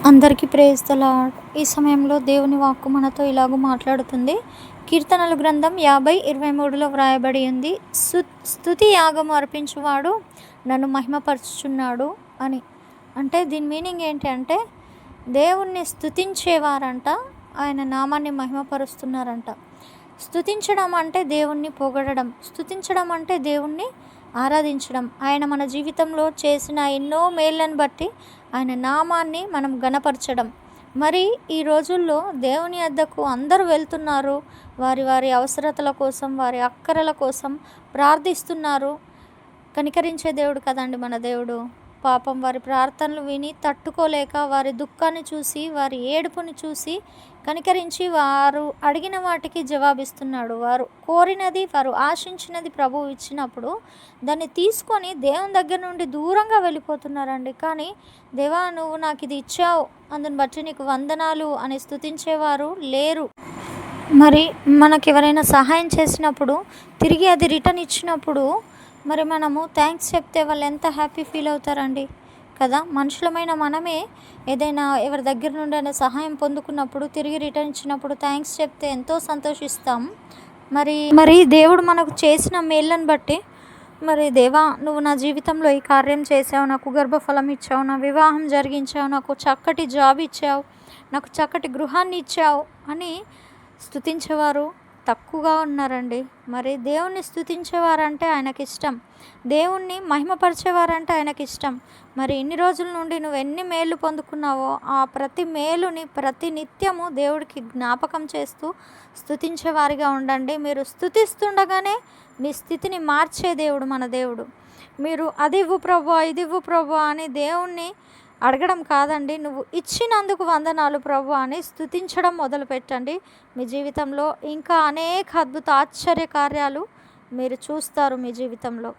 అందరికీ praise the lord. ఈ సమయంలో దేవుని వాక్కు మనతో ఇలాగూ మాట్లాడుతుంది. కీర్తనల గ్రంథం 50:23లో వ్రాయబడి ఉంది, స్తుతి యాగము అర్పించువాడు నన్ను మహిమపరుచుచున్నాడు అని. అంటే దీని మీనింగ్ ఏంటి అంటే, దేవుణ్ణి స్తుతించేవారంట ఆయన నామాన్ని మహిమపరుస్తున్నారంట. స్తుతించడం అంటే దేవుణ్ణి పొగడడం, స్తుతించడం అంటే దేవుణ్ణి ఆరాధించడం. ఆయన మన జీవితంలో చేసిన ఎన్నో మేళ్ళను బట్టి ఆయన నామాన్ని మనం గణపరచడం. మరి ఈ రోజుల్లో దేవుని యొద్దకు అందరూ వెళ్తున్నారు, వారి వారి అవసరతల కోసం, వారి అక్కరల కోసం ప్రార్థిస్తున్నారు. కనికరించే దేవుడు కదండి మన దేవుడు. పాపం వారి ప్రార్థనలు విని తట్టుకోలేక, వారి దుఃఖాన్ని చూసి, వారి ఏడుపుని చూసి కనికరించి వారు అడిగిన వాటికి జవాబిస్తున్నాడు. వారు కోరినది, వారు ఆశించినది ప్రభువు ఇచ్చినప్పుడు దాన్ని తీసుకొని దేవుని దగ్గర నుండి దూరంగా వెళ్ళిపోతున్నారండి. కానీ దేవా, నువ్వు నాకు ఇది ఇచ్చావు, అందుని బట్టి నీకు వందనాలు అని స్తుతించేవారు లేరు. మరి మనకు ఎవరైనా సహాయం చేసినప్పుడు తిరిగి అది రిటర్న్ ఇచ్చినప్పుడు మరి మనము థ్యాంక్స్ చెప్తే వాళ్ళు ఎంత హ్యాపీ ఫీల్ అవుతారండి కదా. మనుషులమైన మనమే ఏదైనా ఎవరి దగ్గర నుండి అయినా సహాయం పొందుకున్నప్పుడు తిరిగి రిటర్న్ ఇచ్చినప్పుడు థ్యాంక్స్ చెప్తే ఎంతో సంతోషిస్తాం. మరి దేవుడు మనకు చేసిన మేళ్ళను బట్టి, మరి దేవా, నువ్వు నా జీవితంలో ఈ కార్యం చేసావు, నాకు గర్భఫలం ఇచ్చావు, నా వివాహం జరిగించావు, నాకు చక్కటి జాబ్ ఇచ్చావు, నాకు చక్కటి గృహాన్ని ఇచ్చావు అని స్తుతించేవారు తక్కువగా ఉన్నారండి. మరి దేవుణ్ణి స్తుతించేవారంటే ఆయనకి ఇష్టం, దేవుణ్ణి మహిమపరిచేవారంటే ఆయనకి ఇష్టం. మరి ఇన్ని రోజుల నుండి నువ్వు ఎన్ని మేలు పొందుకున్నావో ఆ ప్రతి మేలుని ప్రతి నిత్యము దేవుడికి జ్ఞాపకం చేస్తూ స్తుతించేవారిగా ఉండండి. మీరు స్తుతిస్తుండగానే మీ స్థితిని మార్చే దేవుడు మన దేవుడు. మీరు అది ఇవ్వు ప్రభువా, ఇది ఇవ్వు ప్రభువా అని దేవుణ్ణి అడగడం కాదండి, నువ్వు ఇచ్చినందుకు వందనాలు ప్రభువా అని స్తుతించడం మొదలుపెట్టండి. మీ జీవితంలో ఇంకా అనేక అద్భుత ఆశ్చర్య కార్యాలు మీరు చూస్తారు మీ జీవితంలో.